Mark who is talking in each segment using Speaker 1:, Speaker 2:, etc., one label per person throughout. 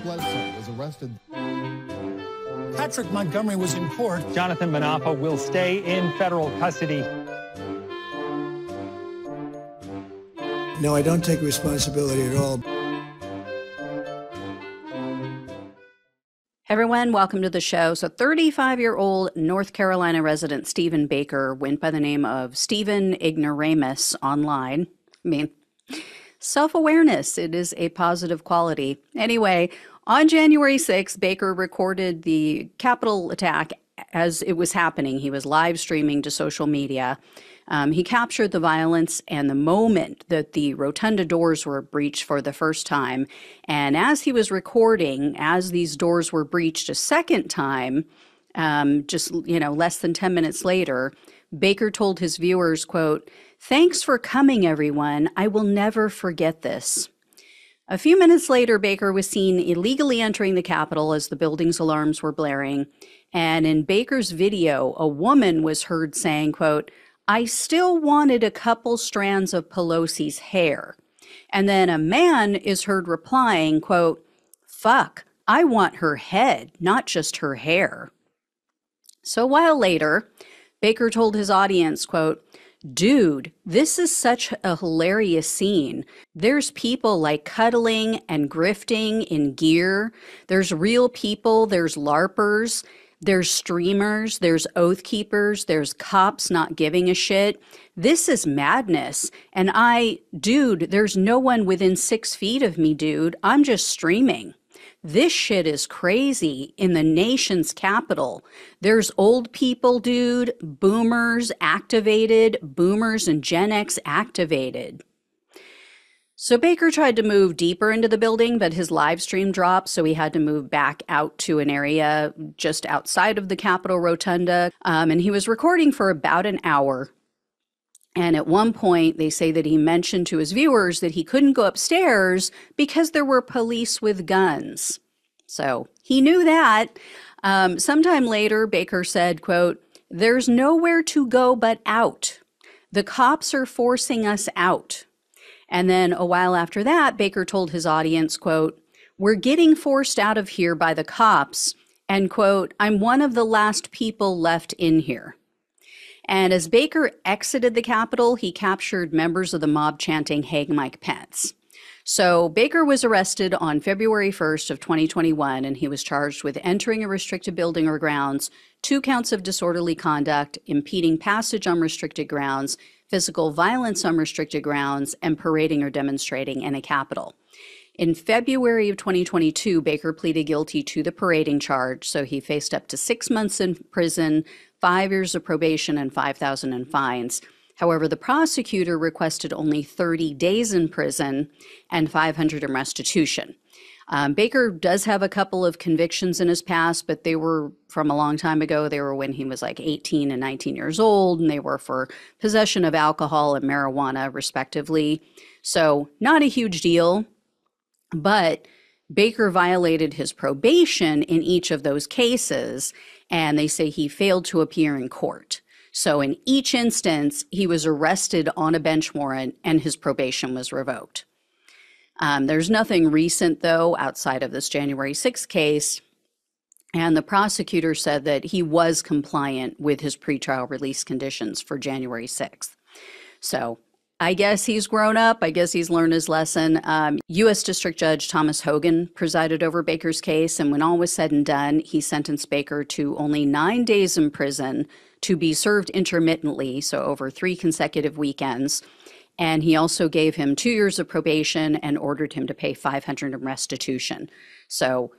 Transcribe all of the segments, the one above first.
Speaker 1: Bledsoe was arrested.
Speaker 2: Patrick Montgomery was in court.
Speaker 3: Jonathan Manapa will stay in federal custody.
Speaker 4: No, I don't take responsibility at all.
Speaker 5: Everyone, welcome to the show. So 35-year-old North Carolina resident Stephen Baker went by the name of Stephen Ignoramus online. Self-awareness, it is a positive quality. Anyway, on January 6th, Baker recorded the Capitol attack as it was happening. He was live streaming to social media. He captured the violence and the moment that the rotunda doors were breached for the first time. And as he was recording, as these doors were breached a second time, less than 10 minutes later, Baker told his viewers, quote, "Thanks for coming, everyone. I will never forget this." A few minutes later, Baker was seen illegally entering the Capitol as the building's alarms were blaring. And in Baker's video, a woman was heard saying, quote, "I still wanted a couple strands of Pelosi's hair." And then a man is heard replying, quote, "Fuck, I want her head, not just her hair." So a while later, Baker told his audience, quote, "Dude, this is such a hilarious scene. There's people like cuddling and grifting in gear. There's real people, there's LARPers. There's streamers, there's oath keepers, there's cops not giving a shit. This is madness. And dude, there's no one within 6 feet of me, dude. I'm just streaming. This shit is crazy in the nation's capital. There's old people, dude, boomers activated, boomers and Gen X activated." So Baker tried to move deeper into the building, but his live stream dropped, so he had to move back out to an area just outside of the Capitol Rotunda. And he was recording for about an hour. And at one point, they say that he mentioned to his viewers that he couldn't go upstairs because there were police with guns. So he knew that. Sometime later, Baker said, quote, "There's nowhere to go but out. The cops are forcing us out." And then a while after that, Baker told his audience, quote, "We're getting forced out of here by the cops," and quote, "I'm one of the last people left in here." And as Baker exited the Capitol, he captured members of the mob chanting, "Hang Mike Pence." So Baker was arrested on February 1st of 2021, and he was charged with entering a restricted building or grounds, 2 counts of disorderly conduct, impeding passage on restricted grounds, physical violence on restricted grounds, and parading or demonstrating in a Capitol. In February of 2022, Baker pleaded guilty to the parading charge, so he faced up to 6 months in prison, 5 years of probation, and $5,000 in fines. However, the prosecutor requested only 30 days in prison and $500 in restitution. Baker does have a couple of convictions in his past, but they were from a long time ago. They were when he was like 18 and 19 years old, and they were for possession of alcohol and marijuana, respectively. So not a huge deal, but Baker violated his probation in each of those cases, and they say he failed to appear in court. So in each instance, he was arrested on a bench warrant and his probation was revoked. There's nothing recent, though, outside of this January 6th case. And the prosecutor said that he was compliant with his pretrial release conditions for January 6th. So I guess he's grown up. I guess he's learned his lesson. U.S. District Judge Thomas Hogan presided over Baker's case. And when all was said and done, he sentenced Baker to only 9 days in prison to be served intermittently, so over 3 consecutive weekends. And he also gave him 2 years of probation and ordered him to pay $500 in restitution. So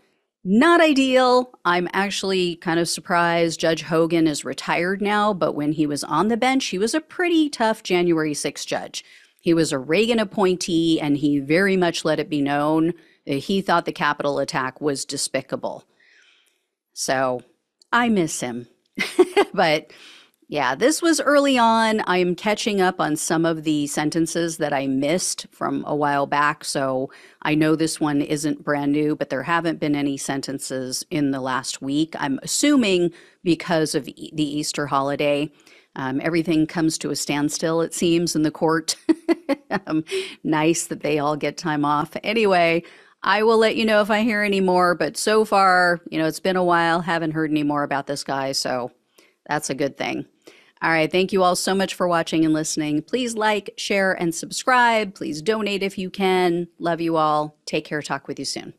Speaker 5: not ideal. I'm actually kind of surprised. Judge Hogan is retired now, but when he was on the bench, he was a pretty tough January 6th judge. He was a Reagan appointee, and he very much let it be known that he thought the Capitol attack was despicable. So I miss him. But yeah, this was early on. I'm catching up on some of the sentences that I missed from a while back. So I know this one isn't brand new, but there haven't been any sentences in the last week. I'm assuming because of the Easter holiday. Everything comes to a standstill, it seems, in the court. Nice that they all get time off. Anyway, I will let you know if I hear any more, but so far, it's been a while, haven't heard any more about this guy, so that's a good thing. All right, thank you all so much for watching and listening. Please like, share, and subscribe. Please donate if you can. Love you all. Take care. Talk with you soon.